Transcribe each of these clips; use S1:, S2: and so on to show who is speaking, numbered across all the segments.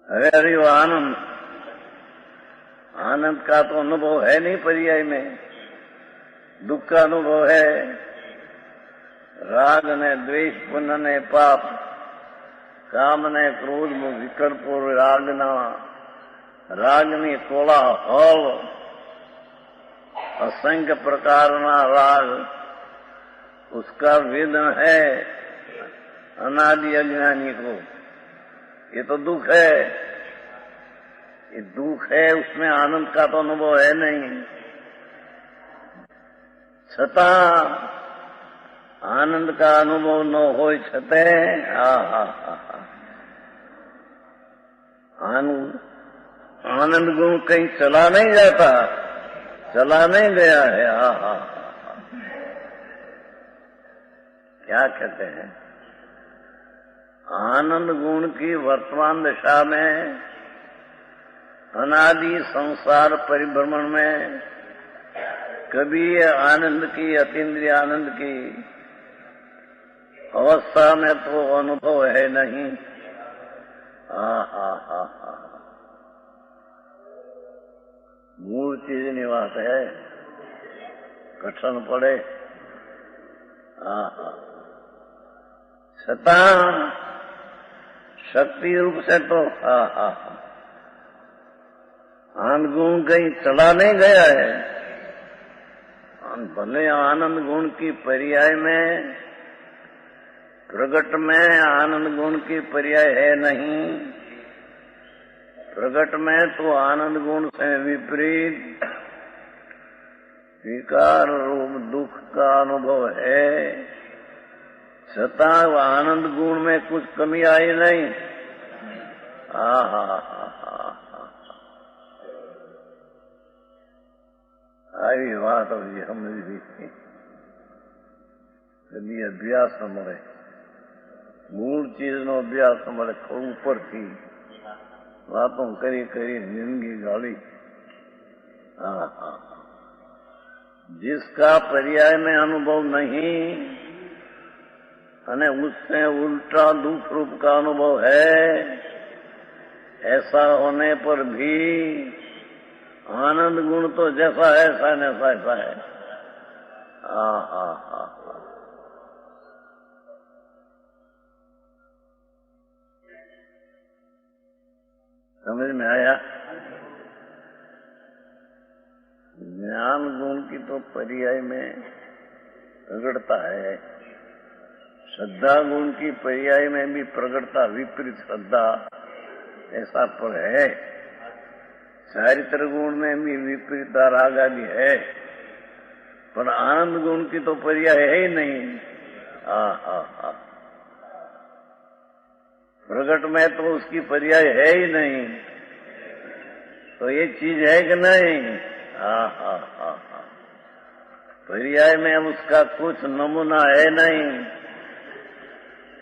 S1: अरे अरे वो आनंद, आनंद का तो अनुभव है नहीं पर्याय में, दुख का अनुभव है। राग ने द्वेष, पुण्य ने पाप, काम ने क्रोध, विकल्पो रागना, रागनी कोलाहल, असंख्य प्रकारना राग, उसका वेदन है अनादि अज्ञानी को। ये तो दुख है, ये दुख है, उसमें आनंद का तो अनुभव है नहीं। छता आनंद का अनुभव न हो छते आनंद गुण कहीं चला नहीं जाता, चला नहीं गया है। क्या कहते हैं, आनंद गुण की वर्तमान दशा में, अनादि संसार परिभ्रमण में कभी आनंद की, अतीन्द्रिय आनंद की अवस्था में तो अनुभव है नहीं। मूल चीज निवास है, कठिन पड़े। छता शक्ति रूप से तो आनंद गुण कहीं चला नहीं गया है। भले आनंद गुण की पर्याय में, प्रगट में आनंद गुण की पर्याय है नहीं। प्रगट में तो आनंद गुण से विपरीत विकार रूप दुख का अनुभव है। छતાં आनंद गुण में कुछ कमी आई नहीं। આવી વાત સમજવી કદી અભ્યાસ ન મળે, મૂળ ચીજનો અભ્યાસ ન મળે, ઉપરથી વાતો કરી કરી જિંદगी ગાળી। जिसका पर्याय में अनुभव नहीं अने उससे उल्टा दुख रूप का अनुभव है, ऐसा होने पर भी आनंद गुण तो जैसा है ऐसा न ऐसा है। समझ में आया? ज्ञान गुण की तो पर्याय में प्रगटता है, श्रद्धा गुण की पर्याय में भी प्रगटता, विपरीत श्रद्धा ऐसा पर है। चारित्र गुण में भी विपरीत राग आदि है, पर आनंद गुण की तो पर्याय है ही नहीं। प्रगट में तो उसकी पर्याय है ही नहीं, तो ये चीज है कि नहीं? पर्याय में उसका कुछ नमूना है नहीं,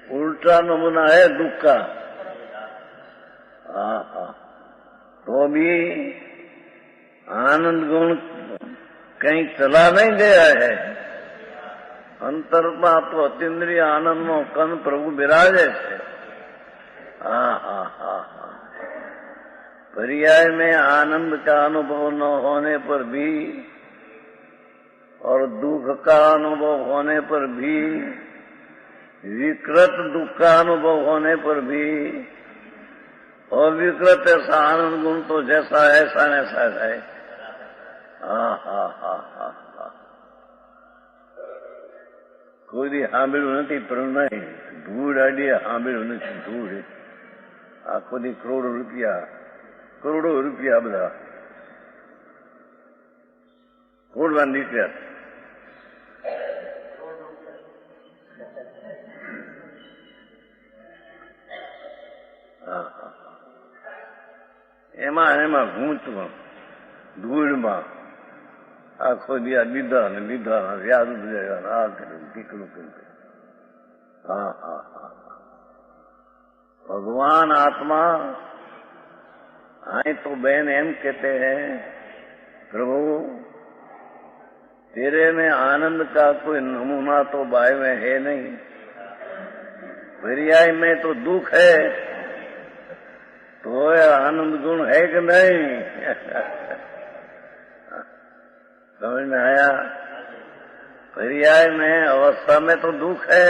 S1: उल्टा नमूना है दुख का। तो भी आनंद गुण कहीं चला नहीं गया है। अंतरमा तो अतीन्द्रिय आनंद में कन प्रभु विराजे थे। पर्याय में आनंद का अनुभव न होने पर भी और दुख का अनुभव होने पर भी, विकृत दुख का अनुभव होने पर भी, और विकृत ऐसा आनंद गुण तो जैसा ऐसा ऐसा है। કોઈ સાંભળ્યું નથી, પણ નહીં ધૂળ આડી સાંભળ્યું નથી, ધૂળ આખો દી કરોડો રૂપિયા બધા ખોડવા નીકળ્યા। એમાં ગૂંચમાં ધૂળમાં આખો દી લીધા ને લીધા વ્યાજ આ કર્યું ટીકડું કર્યું। भगवान आत्मा आए तो बहन एम कहते हैं, प्रभु तेरे में आनंद का कोई नमूना तो बाय में है नहीं, पर्याय में तो दुख है, तो आनंद गुण है कि नहीं? समझ में आया? पर्याय में अवस्था में तो दुख है,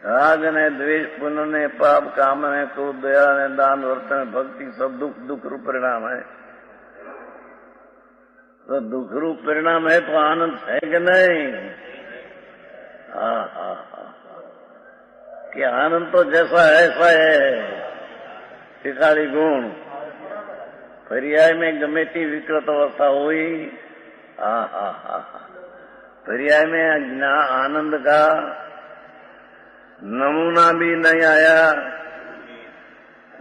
S1: राग ने, द्वेष, पुण्य ने, पाप, काम ने, क्रोध, दया ने, दान, वर्तन, भक्ति, सब दुख दुख रूप परिणाम है। तो दुख रूप परिणाम है तो आनंद है कि नहीं? कि आनंद तो जैसा ऐसा है, टिकाली गुण पर्याय में गमे ती विकृत अवस्था हुई। पर्याय में आनंद का नमूना भी नहीं आया,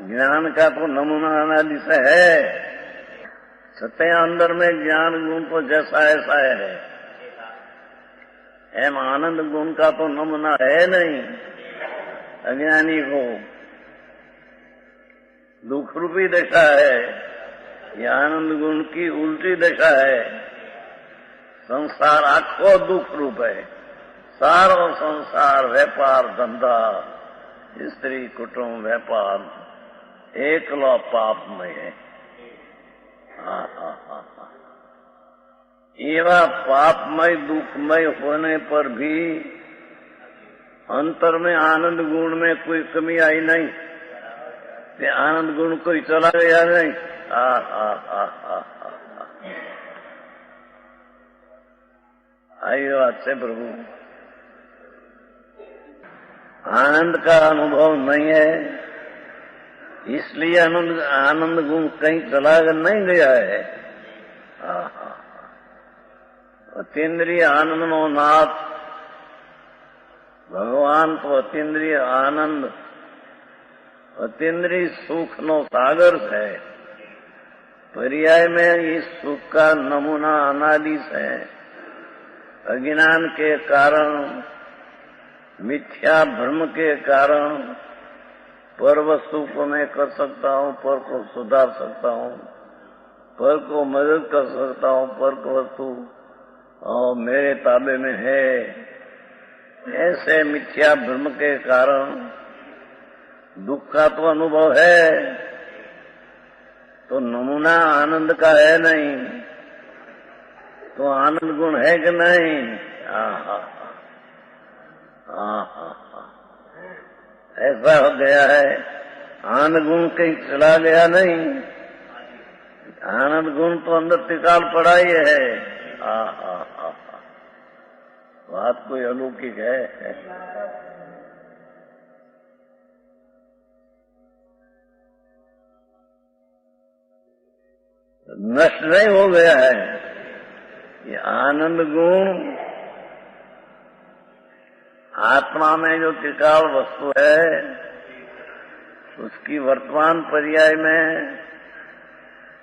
S1: ज्ञान का तो नमूना अनादि से है। सत्य अंदर में ज्ञान गुण तो जैसा ऐसा है, एम आनंद गुण का तो नमूना है नहीं। अज्ञानी को दुख रूपी दशा है, ये आनंद गुण की उल्टी दशा है। संसार आखो दुख रूप है, सारो संसार व्यापार धंधा, स्त्री कुटुंब व्यापार एकलो पापमय है। एवा पापमय दुखमय होने पर भी अंतर में आनंद गुण में कोई कमी आई नहीं, ते आनंद गुण कोई चला गया नहीं। आई बात से प्रभु, आनंद का अनुभव नहीं है, इसलिए आनंद गुण कहीं चला नहीं गया है। अतीन्द्रिय आनंद नो नाथ भगवान तो अतीन्द्रिय आनंद, अतीन्द्रिय सुख नो सागर है। पर्याय में इस सुख का नमूना अनादि है। अज्ञान के कारण, मिथ्या भ्रम के कारण पर वस्तु को मैं कर सकता हूँ, पर को सुधार सकता हूँ, पर को मदद कर सकता हूँ, पर को वस्तु और मेरे ताबे में है। ऐसे मिथ्या भ्रम के कारण दुख का तो अनुभव है, तो नमूना आनंद का है नहीं। तो आनंद गुण है कि नहीं? ऐसा हो गया है, आनंद गुण कहीं चला गया नहीं, आनंद गुण तो अंदर टिकाल पड़ा ही है। बात कोई अलौकिक है। नष्ट नहीं हो गया है ये आनंद गुण। आत्मा में जो टिकाऊ वस्तु है, उसकी वर्तमान पर्याय में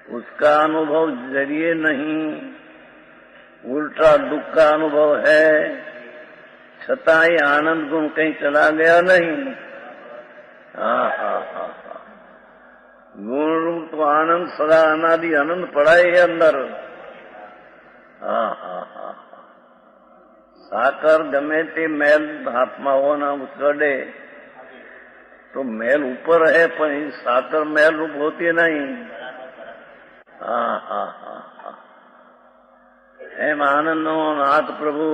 S1: उसका अनुभव जरिए नहीं, उल्टा दुख का अनुभव है। छताई आनंद गुण कहीं चला गया नहीं। गुण रूप तो आनंद सदा अनादि आनंद पड़ा है अंदर। साकर गमे ते मेल हाथમાં होना उचड़े तो मेल ऊपर है, पर साकर मेल रूप होती नहीं। एम आनंद नो नाथ प्रभु,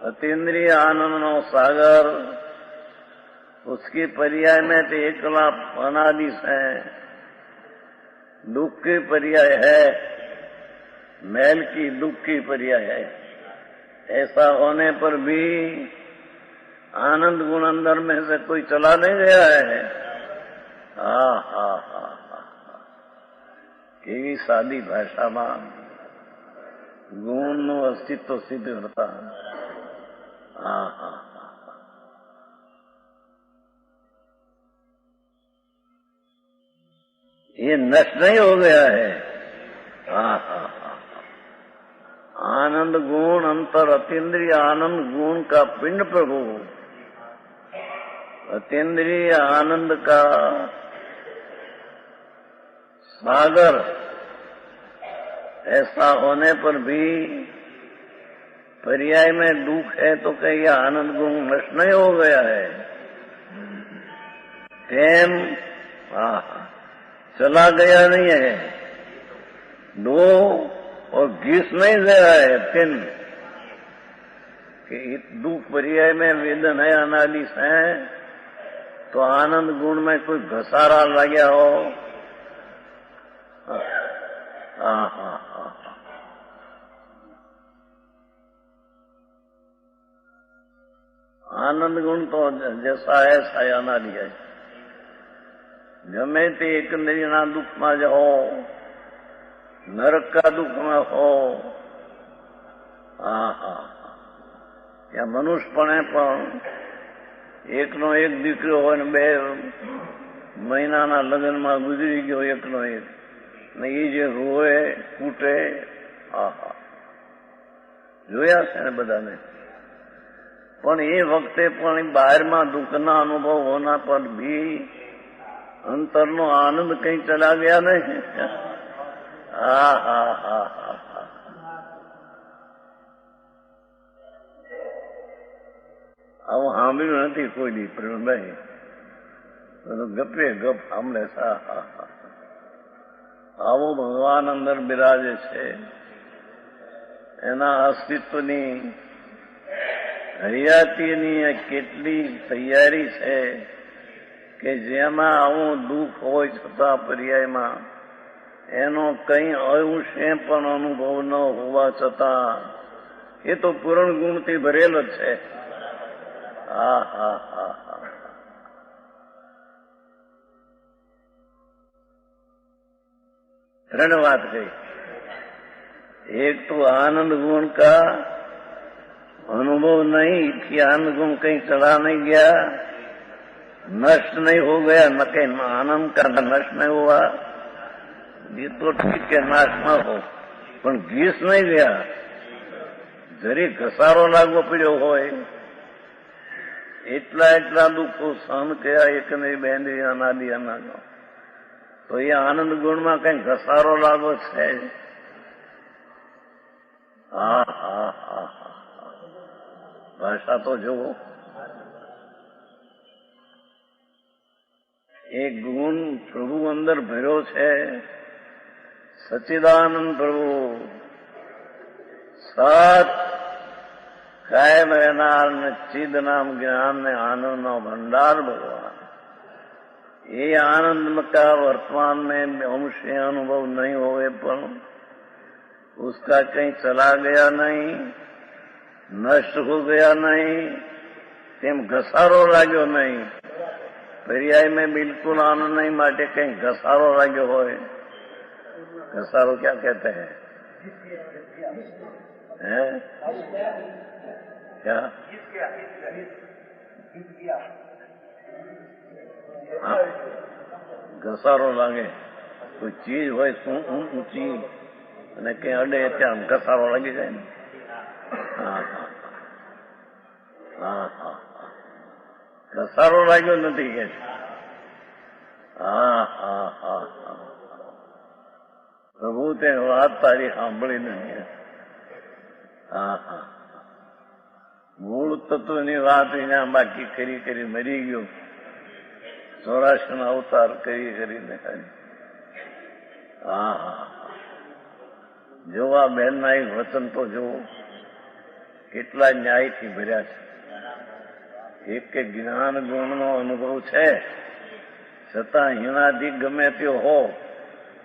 S1: अतीन्द्रिय आनंद नो सागर, उसकी पर्याय में तो एकला अनादि है। दुख की पर्याय है, मैल की दुख की पर्याय है। ऐसा होने पर भी आनंद गुण अंदर में से कोई चला नहीं गया है। केवी सादी भाषा में गुण નું अस्तित्व सिद्ध करता है। ये नष्ट नहीं हो गया है। आनंद गुण अंतर अतीन्द्रिय आनंद गुण का पिंड प्रभु, अतीन्द्रिय आनंद का सागर। ऐसा होने पर भी पर्याय में दुख है तो कहीं आनंद गुण नष्ट नहीं हो गया है। प्रेम चला गया नहीं है, 2 और घिस नहीं दे रहा है, 3 कि दुख पर्याय में वेदन है, अनादिश है, तो आनंद गुण में कोई घसारा लगा हो। आनंद गुण तो जैसा है ऐसा अनादि है। गमे ते एकंदरीना दुख में जो हो, नरक का दुख में हो, या मनुष्यपणे पण एकनो एक दीकरो हो ने 2 महीनाना लग्नमा गुजरी गयो एकनो एक, ने એ જે રોએ કૂટે, જોયા છે ને બધાને। પણ એ વખતે પણ બહારમાં દુઃખના અનુભવ હોના પર भी અંતરનો આનંદ કઈ ચલા ગયા નહીં। આવું સાંભળ્યું નથી કોઈ દી પ્રવીણભાઈ, ગપે ગપ સાંભળે। આવો ભગવાન અંદર બિરાજે છે, એના અસ્તિત્વની હયાતીની કેટલી તૈયારી છે કે જેમાં આવું દુઃખ હોય છતાં પર્યાયમાં એનો કંઈ અંશે પણ અનુભવ ન હોવા છતાં એ તો પૂર્ણ ગુણથી ભરેલ જ છે। ત્રણ વાત કही। एक तो आनंद गुण का अनुभव नहीं कि आनंद गुण कहीं चला नहीं गया, नष्ट नहीं हो गया, न कहीं आनंद का नष्ट नहीं हुआ। ये तो ठीक है, नाश न हो, पर घीस नहीं गया। जरी घसारो लागो पड़ो हो એટલા દુઃખો સહન કર્યા એક નહીં બેંદી અનાદિ અનાદ, તો એ આનંદ ગુણમાં કઈ ઘસારો લાગો છે? ભાષા તો જુઓ। એક ગુણ પ્રભુ અંદર ભર્યો છે, સચ્ચિદાનંદ પ્રભુ, સત કાયમ રહેનાર ને ચિદ નામ જ્ઞાન ने आनंद नो भंडार भगवान। ये आनंद का वर्तमान में अंश अनुभव नहीं होवे पर उसका कहीं चला गया नहीं, नष्ट हो गया नहीं, तेम घसारो लाग्यो नहीं। पर्याय में बिल्कुल आनंद नहीं, माटे कहीं घसारो लाग्यो होए। घसारो क्या कहते हैं? क्या घसारो लागे, कोई चीज हो ऊंची અને કઈ અડે ત્યાં ઘસારો લાગી જાય ને। ઘસારો લાગ્યો નથી કે પ્રભુ તે વાત તારી સાંભળી નથી। મૂળ તત્વની વાત એના બાકી કરી કરી મરી ગયો, 84 અવતાર કરી કરીને ખાલી। જોવા બહેનના એક વચન તો જુઓ, કેટલા ન્યાયથી ભર્યા છે। એક કે જ્ઞાન ગુણનો અનુભવ છે છતાં હિનાધિક ગમે તે હો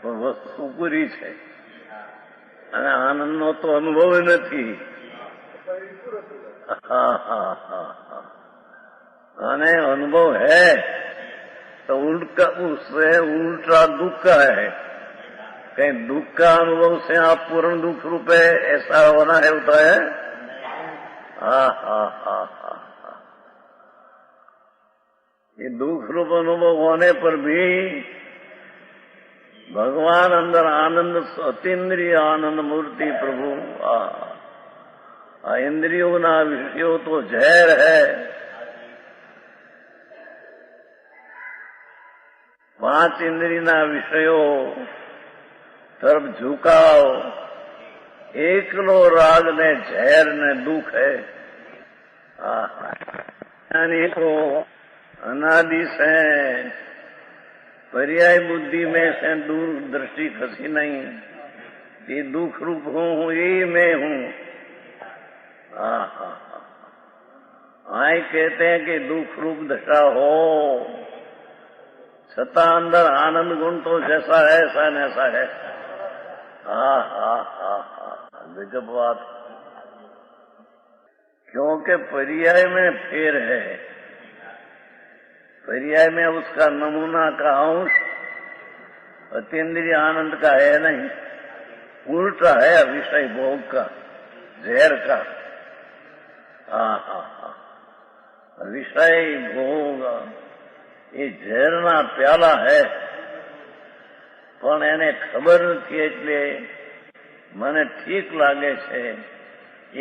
S1: પણ વસ્તુ પૂરી છે, અને આનંદનો તો અનુભવ નથી। અને अनुभव है तो उनका उससे उल्टा दुख का है। कहीं दुख का अनुभव से आप पूर्ण दुख रूपे ऐसा होना है, होता है? ये दुख रूप अनुभव होने पर भी भगवान अंदर आनंद, अतीन्द्रिय आनंद मूर्ति प्रभु। इंद्रियों ना विषयों तो जहर है। 5 इंद्रिय ना विषयों तरफ झुकाव, एकलो राग ने जहर ने दुख है। यानी तो अनादि से पर्याय बुद्धि में से दूर दृष्टि खसी नहीं। ये दुख रूप हूँ, यही मैं हूँ। आए कहते हैं कि दुख रूप दशा हो, सता अंदर आनंद गुण तो जैसा है ऐसा न ऐसा है। गजब बात। क्योंकि पर्याय में फेर है, पर्याय में उसका नमूना का अंश अतीन्द्रिय आनंद का है नहीं, उल्टा है विषय भोग का, जहर का। विषय भोग એ ઝેરના પ્યાલા હે, પણ એને ખબર નથી એટલે મને ઠીક લાગે છે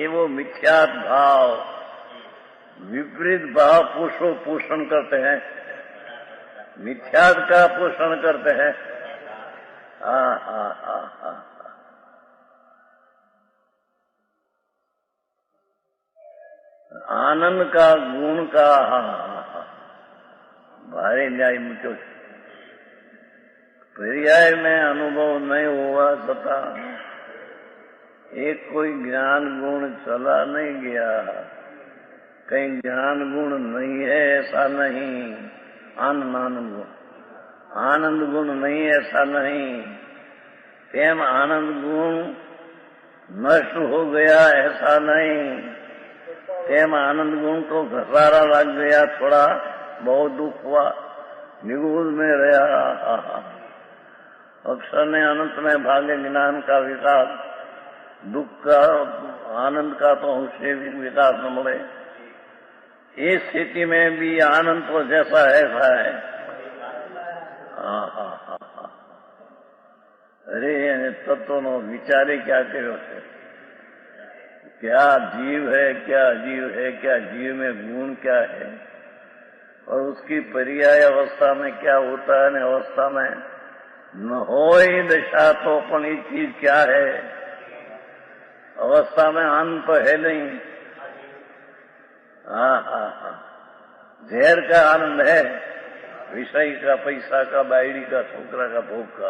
S1: એવો મિથ્યાત ભાવ, विपरीत भाव पोषण करते हैं, मिथ्यात का पोषण करते हैं। आनंद का गुण का भारी न्याय मुझो पर्याय में अनुभव नहीं हुआ तथा एक कोई ज्ञान गुण चला नहीं गया। कहीं ज्ञान गुण नहीं है ऐसा नहीं, आनंद गुण नहीं ऐसा नहीं, तेम आनंद गुण नष्ट हो गया ऐसा नहीं, तेम आनंद गुण को घसारा लग गया, थोड़ा बहुत दुख हुआ, निगूढ़ में रहा। अक्षर ने अनंत में भागे ज्ञान का विकास, दुख का आनंद का तो उससे विकास न मिले। इस स्थिति में भी आनंद तो जैसा ऐसा है। अरे तत्व नो विचारे क्या करो से, क्या जीव है, क्या जीव है, क्या जीव में गुण क्या है, और उसकी पर्याय अवस्था में क्या होता है, अवस्था में न हो ही दशा तो अपन ये चीज क्या है, अवस्था में अंत तो है नहीं। जहर का आनंद है, विषय का, पैसा का, बायड़ी का, छोकरा का, भोग का।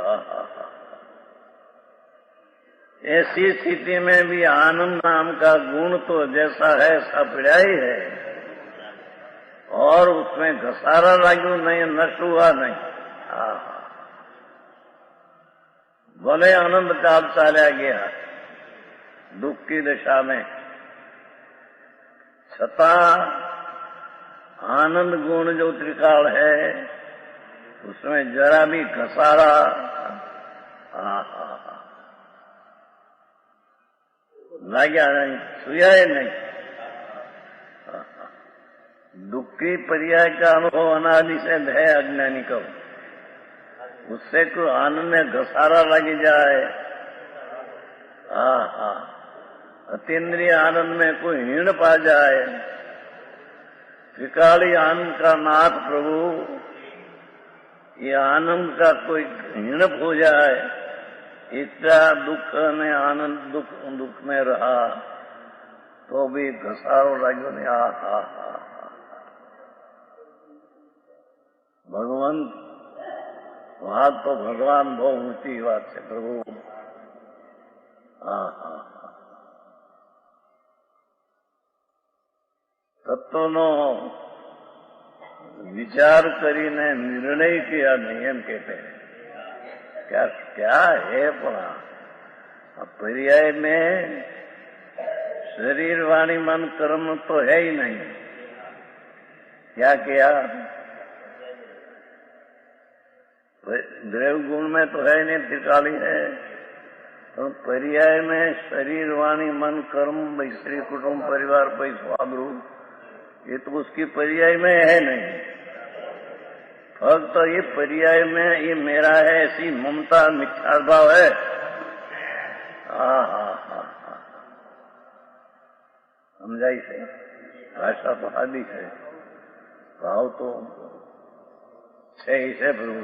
S1: ऐसी स्थिति में भी आनंद नाम का गुण तो जैसा है ऐसा पड़ा ही है, और उसमें घसारा लागू नहीं, नष्ट हुआ नहीं। भले आनंद काल चाला गया दुख की दशा में, छता आनंद गुण जो त्रिकाल है उसमें जरा भी घसारा लाग्या नहीं, सुया नहीं। दुख की पर्याय का अनुभव अनादि से है अज्ञानी को, उससे कोई आनंद में घसारा लग जाए, अतीन्द्रिय आनंद में कोई हीण पा जाए, त्रिकाली आनंद का नाथ प्रभु, ये आनंद का कोई हीण हो जाए, इतना दुख में आनंद दुख में रहा तो भी घसारो लाग्यो नहीं। भगवंत बात तो भगवान बहुत ऊंची बात है प्रभु। तत्वनो विचार करीने निर्णय किया नहीं एम कहते हैं। क्या क्या है पड़ा पर्याय में शरीर वाणी मन कर्म तो है ही नहीं। क्या किया? द्रव्य गुण में तो है नहीं, त्रिकाली है, तो पर्याय में शरीर वाणी मन कर्म, स्त्री कुटुंब परिवार स्वागृह, ये तो उसकी पर्याय में है नहीं। फक्त तो ये पर्याय में ये मेरा है ऐसी ममता मिथ्या भाव है। समझाई से भाषा तो हादी है, भाव तो है प्रभु।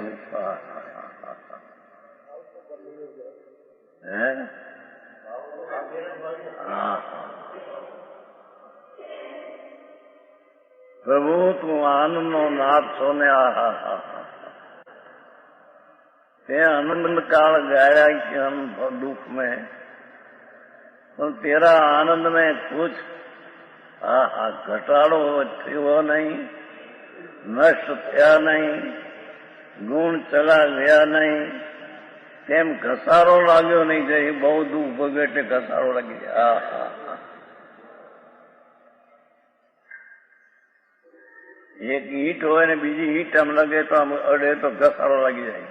S1: प्रभु तू आनंद नो नाथ सोने आहा ते आनंद काल गाया कि हम दुख में, तो तेरा आनंद में कुछ घटाड़ो थयो नहीं, नष्ट थया नहीं, गुण चला गया नहीं, तेम घसारो लाग्यो नहीं जाए। बहुत दुख भोगे घसारो लगी जाए। एक ईट हो ने बीजी ईट हम लगे तो हम अड़े तो घसारो लगी जाए।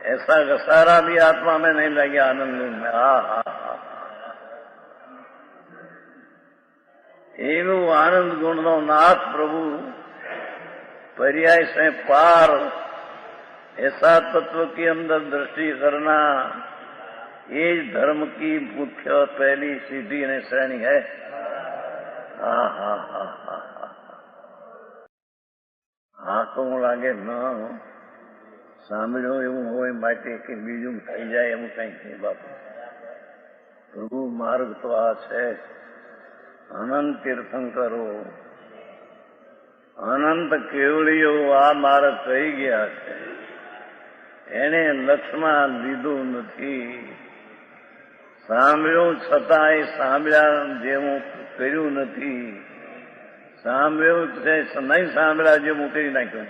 S1: ऐसा घसारा भी आत्मा में नहीं लगे आनंद में। एवं आनंद गुण नो नाथ प्रभु पर्याय से पार ऐसा तत्व के अंदर दृष्टि करना, ये धर्म की मुख्य पहली सीधी ने श्रेणी है। तो लागे न સાંભળ્યો એવું હોય માટે કે બીજું થઈ જાય એવું કઈ નહીં બાપુ. પ્રભુ માર્ગ તો આ છે. અનંત તીર્થંકરો, અનંત કેવળીઓ આ માર્ગ કહી ગયા છે. એને લક્ષમાં લીધું નથી. સાંભળ્યું છતાંય સાંભળ્યા જેવું કર્યું નથી. સાંભળ્યું છે નહીં સાંભળ્યા જેવું કરી નાખ્યું.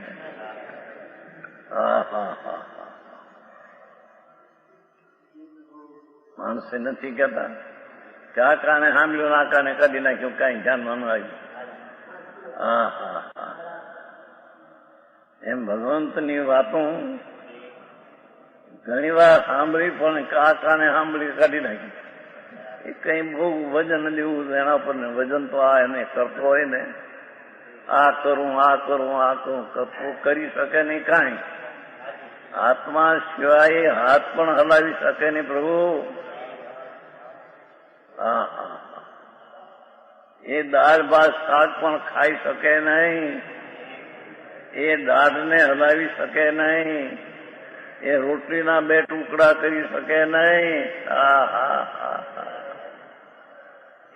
S1: માણસે નથી કહેતા કે આ કારણે સાંભળ્યું આ કારણે કાઢી નાખ્યું, કઈ ધ્યાનમાં ન આવ્યું. એમ ભગવંતની વાતો ઘણી વાર સાંભળી પણ આ કારણે સાંભળી કાઢી નાખી. એ કઈ બહુ વજન લેવું એના પર ને વજન તો આ એને કરતો હોય ને, આ કરું આ કરું આ કરું કરતો કરી શકે નહીં કાંઈ. આત્મા સિવાય હાથ પણ હલાવી શકે નહીં પ્રભુ. એ દાળ ભાત શાક પણ ખાઈ શકે નહીં. એ દાઢને હલાવી શકે નહીં. એ રોટલીના બે ટુકડા કરી શકે નહીં.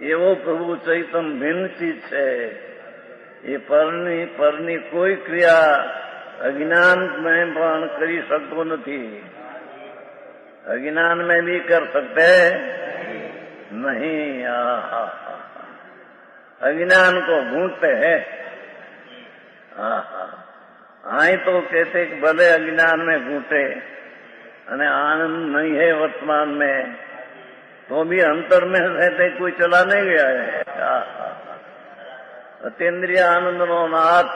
S1: એવો પ્રભુ ચૈતન ભિન્ન ચીજ છે. એ પરની કોઈ ક્રિયા अज्ञान में पण करी सकतो नहीं. अज्ञान में भी कर सकते नहीं. अज्ञान को ढूंढते हैं. आई तो कहते कि भले अज्ञान में घूटे अने आनंद नहीं है वर्तमान में, तो भी अंतर में रहते कोई चला नहीं गया है. अतीन्द्रिय आनंद नो नाथ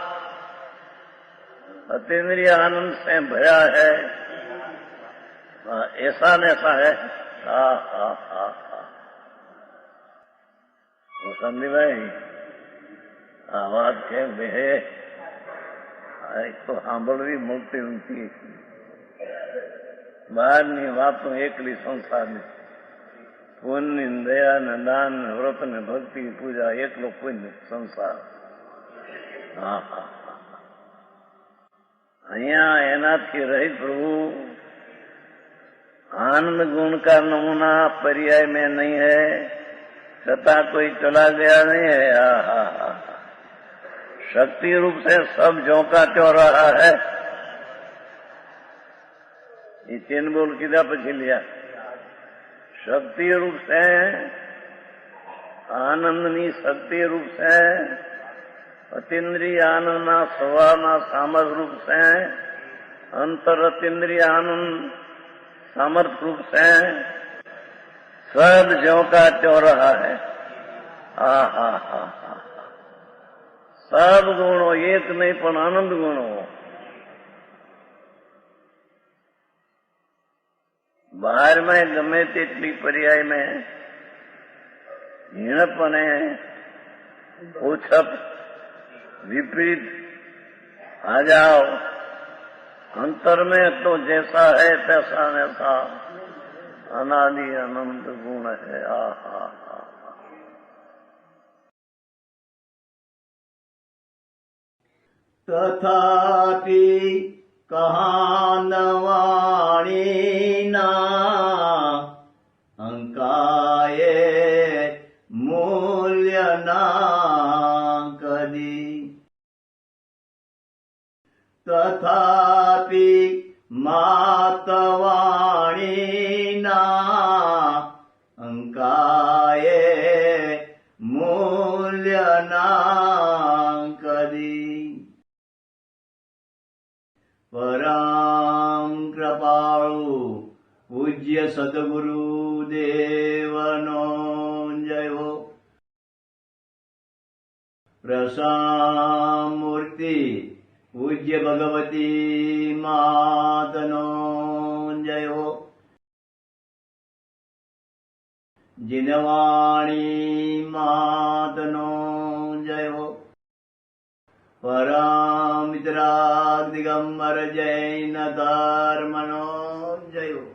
S1: अतीन्द्रिय आनंद से भया है. ऐसा न ऐसा है. संदीप भाई आवाज के बे तो सांभळवी मोटी ઊંચી. બહારની વાતો એકલી સંસારની. પુણ્ય દયા ને દાન વ્રત ને ભક્તિ પૂજા એકલો પુણ્ય સંસાર. અહીંયા એનાથી रहित प्रभु आनंद गुण का नमूना पर्याय में नहीं है, छता कोई चला गया नहीं है. शक्ति रूप से सब झोंका त्यों रहा है. ये तीन बोल किधा पछी लिया. शक्ति रूप से आनंदनी शक्ति रूप से अतीन्द्रिय आनंद स्वभावना सामर्थ्य रूप से अंतर अतीन्द्रिय आनंद सामर्थ्य रूप से सब ज्यों का त्यों रहा है. सब गुणों एक नहीं पण आनंद गुणों. बाहर में गमे तेटली पर्याय में हीणपने ओछप विपरीत आ जाओ. अंतर में तो जैसा है तैसा नैसा अनादि अनंत गुण है.
S2: तथापि कहानवाणी ना अंकाये मूल्य ना कदी માતવાણીના અંકાયે મૂલ્યના કદી પરમ કૃપાળુ પૂજ્ય સદગુરુ દેવનો જય હો. પ્રસામૂર્તિ પૂજ્ય ભગવતી માતનો જય હો. જીનવાણી માતનો જય હો. પરમ મિત્રાગ દિગંબર જૈન ધર્મનો જય હો.